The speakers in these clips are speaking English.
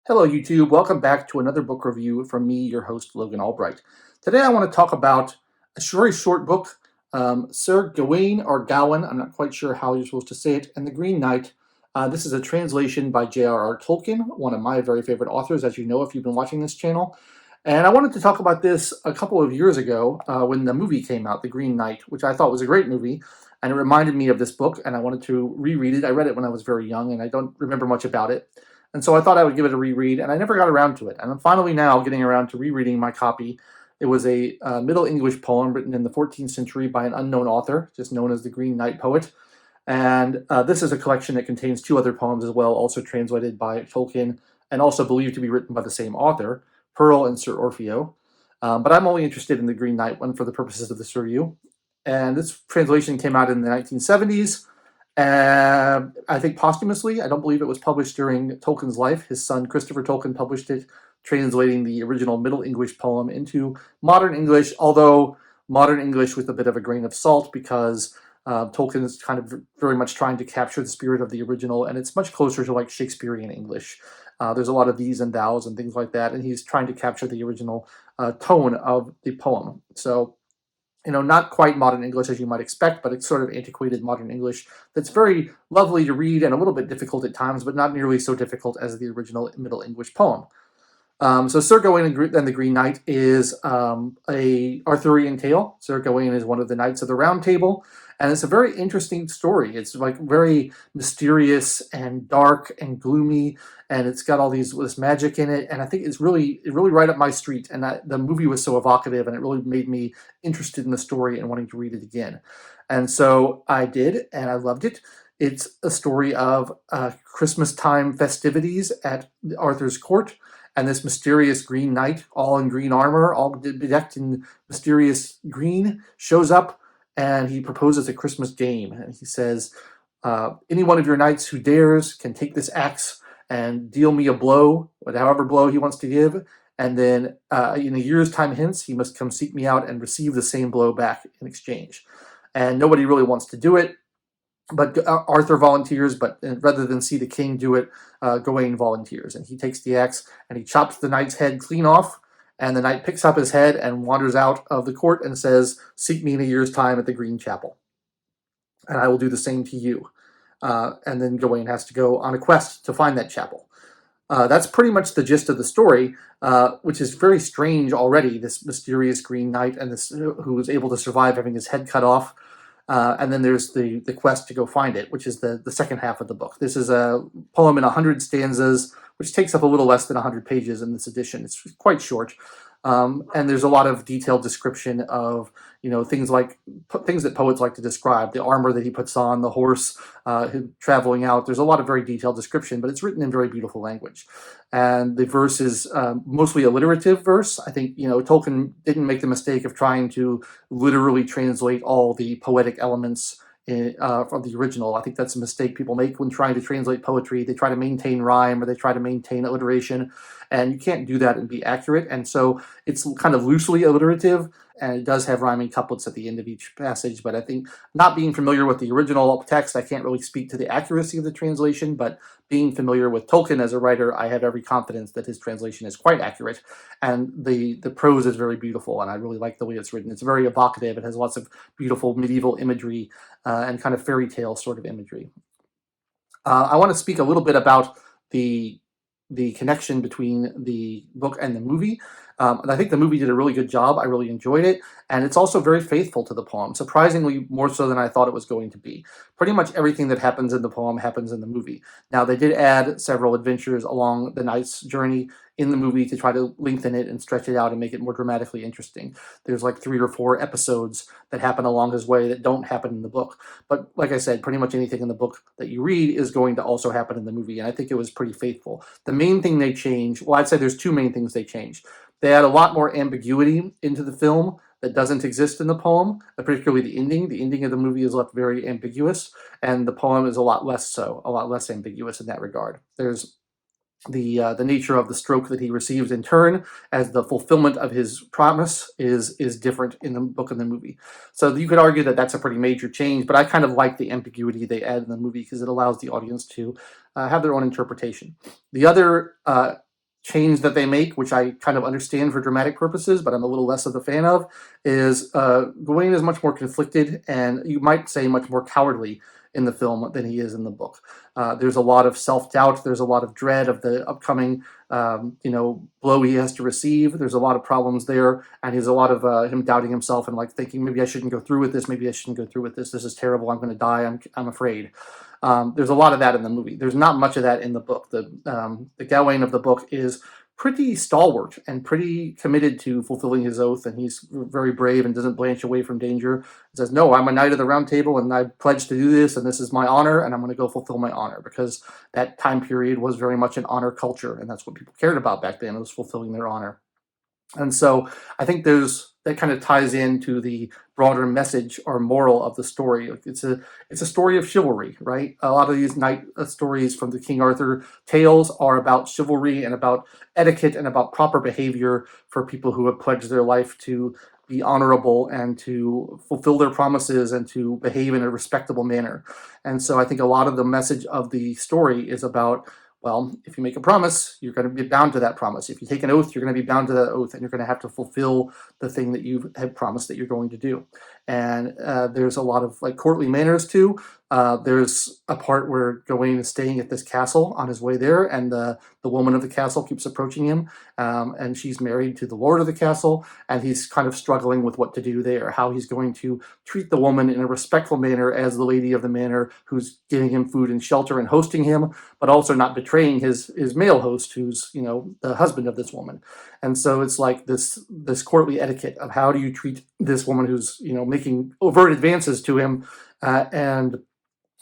Hello, YouTube. Welcome back to another book review from me, your host, Logan Albright. Today I want to talk about a very short book, Sir Gawain or Gawain, I'm not quite sure how you're supposed to say it, and the Green Knight. This is a translation by J.R.R. Tolkien, one of my very favorite authors, as you know if you've been watching this channel. And I wanted to talk about this a couple of years ago when the movie came out, The Green Knight, which I thought was a great movie. And it reminded me of this book, and I wanted to reread it. I read it when I was very young, and I don't remember much about it. And so I thought I would give it a reread, and I never got around to it. And I'm finally now getting around to rereading my copy. It was a Middle English poem written in the 14th century by an unknown author, just known as the Green Knight poet. And this is a collection that contains two other poems as well, also translated by Tolkien, and also believed to be written by the same author, Pearl and Sir Orfeo. But I'm only interested in the Green Knight one for the purposes of this review. And this translation came out in the 1970s. I think posthumously. I don't believe it was published during Tolkien's life. His son Christopher Tolkien published it, translating the original Middle English poem into modern English, although modern English with a bit of a grain of salt because Tolkien is kind of very much trying to capture the spirit of the original, and it's much closer to like Shakespearean English. There's a lot of these and thous and things like that, and he's trying to capture the original tone of the poem. So not quite modern English as you might expect, but it's sort of antiquated modern English that's very lovely to read and a little bit difficult at times, but not nearly so difficult as the original Middle English poem. So Sir Gawain and the Green Knight is a Arthurian tale. Sir Gawain is one of the knights of the Round Table, and it's a very interesting story. It's like very mysterious and dark and gloomy, and it's got all this magic in it. And I think it's really right up my street. And the movie was so evocative, and it really made me interested in the story and wanting to read it again. And so I did, and I loved it. It's a story of Christmas time festivities at Arthur's court. And this mysterious Green Knight, all in green armor, all bedecked in mysterious green, shows up and he proposes a Christmas game. And he says, any one of your knights who dares can take this axe and deal me a blow, however blow he wants to give. And then in a year's time hence, he must come seek me out and receive the same blow back in exchange. And nobody really wants to do it. But Arthur volunteers, but rather than see the king do it, Gawain volunteers. And he takes the axe and he chops the knight's head clean off. And the knight picks up his head and wanders out of the court and says, seek me in a year's time at the Green Chapel. And I will do the same to you. And then Gawain has to go on a quest to find that chapel. That's pretty much the gist of the story, which is very strange already, this mysterious Green Knight and this who was able to survive having his head cut off. And then there's the quest to go find it, which is the second half of the book. This is a poem in 100 stanzas, which takes up a little less than 100 pages in this edition. It's quite short. And there's a lot of detailed description of, things that poets like to describe, the armor that he puts on, the horse traveling out. There's a lot of very detailed description, but it's written in very beautiful language. And the verse is mostly alliterative verse. I think, Tolkien didn't make the mistake of trying to literally translate all the poetic elements from the original. I think that's a mistake people make when trying to translate poetry. They try to maintain rhyme or they try to maintain alliteration, and you can't do that and be accurate. And so it's kind of loosely alliterative, and it does have rhyming couplets at the end of each passage. But I think not being familiar with the original text, I can't really speak to the accuracy of the translation, but being familiar with Tolkien as a writer, I have every confidence that his translation is quite accurate. And the prose is very beautiful, and I really like the way it's written. It's very evocative. It has lots of beautiful medieval imagery and kind of fairy tale sort of imagery. I want to speak a little bit about the connection between the book and the movie. And I think the movie did a really good job. I really enjoyed it. And it's also very faithful to the poem, surprisingly more so than I thought it was going to be. Pretty much everything that happens in the poem happens in the movie. Now, they did add several adventures along the knight's journey in the movie to try to lengthen it and stretch it out and make it more dramatically interesting. There's like 3 or 4 episodes that happen along his way that don't happen in the book. But like I said, pretty much anything in the book that you read is going to also happen in the movie. And I think it was pretty faithful. The main thing they changed, well, I'd say there's 2 main things they changed. They add a lot more ambiguity into the film that doesn't exist in the poem, particularly the ending. The ending of the movie is left very ambiguous, and the poem is a lot less ambiguous in that regard. There's the nature of the stroke that he receives in turn as the fulfillment of his promise is different in the book and the movie. So you could argue that that's a pretty major change, but I kind of like the ambiguity they add in the movie because it allows the audience to have their own interpretation. The other change that they make, which I kind of understand for dramatic purposes, but I'm a little less of a fan of, is Gawain is much more conflicted, and you might say much more cowardly in the film than he is in the book. There's a lot of self-doubt. There's a lot of dread of the upcoming, blow he has to receive. There's a lot of problems there, and there's a lot of him doubting himself and like thinking, maybe I shouldn't go through with this. Maybe I shouldn't go through with this. This is terrible. I'm going to die. I'm afraid. There's a lot of that in the movie. There's not much of that in the book. The Gawain of the book is pretty stalwart and pretty committed to fulfilling his oath, and he's very brave and doesn't blanch away from danger. He says, no, I'm a knight of the round table, and I pledge to do this, and this is my honor, and I'm going to go fulfill my honor, because that time period was very much an honor culture, and that's what people cared about back then, was fulfilling their honor. And so I think that kind of ties into the broader message or moral of the story. It's a story of chivalry, right? A lot of these knight stories from the King Arthur tales are about chivalry and about etiquette and about proper behavior for people who have pledged their life to be honorable and to fulfill their promises and to behave in a respectable manner. And so I think a lot of the message of the story is about, well, if you make a promise, you're going to be bound to that promise. If you take an oath, you're going to be bound to that oath, and you're going to have to fulfill the thing that you have promised that you're going to do. And there's a lot of like courtly manners too. There's a part where Gawain is staying at this castle on his way there, and the woman of the castle keeps approaching him, and she's married to the lord of the castle, and he's kind of struggling with what to do there, how he's going to treat the woman in a respectful manner as the lady of the manor who's giving him food and shelter and hosting him, but also not betraying his male host, who's the husband of this woman. And so it's like this courtly etiquette of how do you treat this woman who's making overt advances to him, and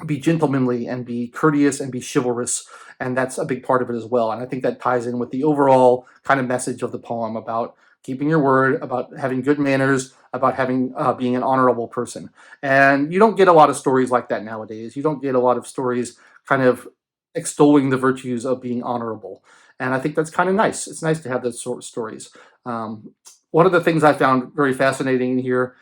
be gentlemanly and be courteous and be chivalrous. And that's a big part of it as well. And I think that ties in with the overall kind of message of the poem about keeping your word, about having good manners, about having being an honorable person. And you don't get a lot of stories like that nowadays. You don't get a lot of stories kind of extolling the virtues of being honorable. And I think that's kind of nice. It's nice to have those sort of stories. One of the things I found very fascinating in here,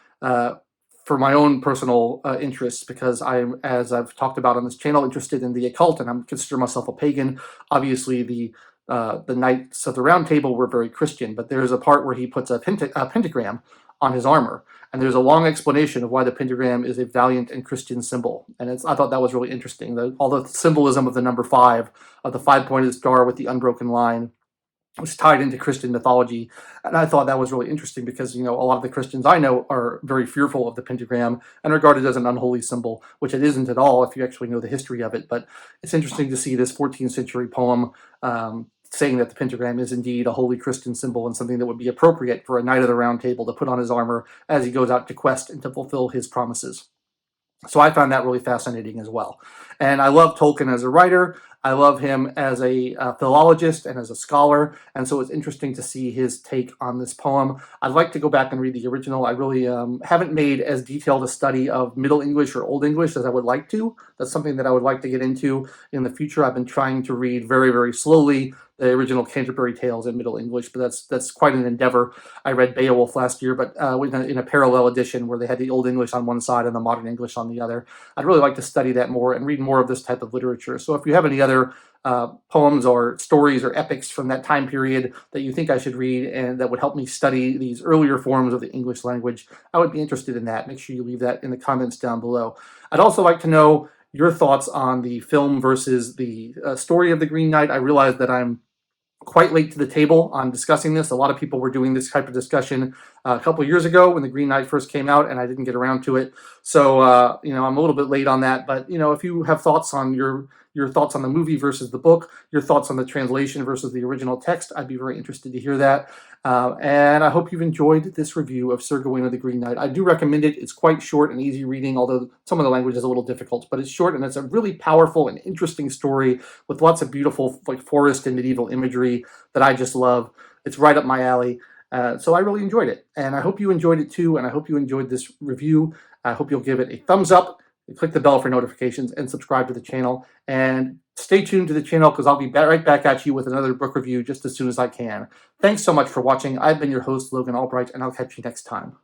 for my own personal interests, because I'm, as I've talked about on this channel, interested in the occult, and I consider myself a pagan. Obviously, the Knights of the Round Table were very Christian, but there's a part where he puts a pentagram on his armor, and there's a long explanation of why the pentagram is a valiant and Christian symbol. And I thought that was really interesting. All the symbolism of the number 5, of the 5-pointed star with the unbroken line, was tied into Christian mythology. And I thought that was really interesting because, a lot of the Christians I know are very fearful of the pentagram and regard it as an unholy symbol, which it isn't at all if you actually know the history of it. But it's interesting to see this 14th century poem saying that the pentagram is indeed a holy Christian symbol and something that would be appropriate for a knight of the round table to put on his armor as he goes out to quest and to fulfill his promises. So I found that really fascinating as well. And I love Tolkien as a writer. I love him as a philologist and as a scholar. And so it's interesting to see his take on this poem. I'd like to go back and read the original. I really haven't made as detailed a study of Middle English or Old English as I would like to. That's something that I would like to get into in the future. I've been trying to read very, very slowly the original Canterbury Tales in Middle English, but that's quite an endeavor. I read Beowulf last year, but in a parallel edition where they had the Old English on one side and the Modern English on the other. I'd really like to study that more and read more of this type of literature. So if you have any other poems or stories or epics from that time period that you think I should read and that would help me study these earlier forms of the English language, I would be interested in that. Make sure you leave that in the comments down below. I'd also like to know your thoughts on the film versus the story of the Green Knight. I realize that I'm quite late to the table on discussing this. A lot of people were doing this type of discussion a couple of years ago when the Green Knight first came out, and I didn't get around to it. So, I'm a little bit late on that. But, if you have thoughts on your thoughts on the movie versus the book, your thoughts on the translation versus the original text, I'd be very interested to hear that. And I hope you've enjoyed this review of Sir Gawain of the Green Knight. I do recommend it. It's quite short and easy reading, although some of the language is a little difficult, but it's short and it's a really powerful and interesting story with lots of beautiful forest and medieval imagery that I just love. It's right up my alley. So I really enjoyed it, and I hope you enjoyed it too, and I hope you enjoyed this review. I hope you'll give it a thumbs up, click the bell for notifications, and subscribe to the channel. And stay tuned to the channel because I'll be right back at you with another book review just as soon as I can. Thanks so much for watching. I've been your host, Logan Albright, and I'll catch you next time.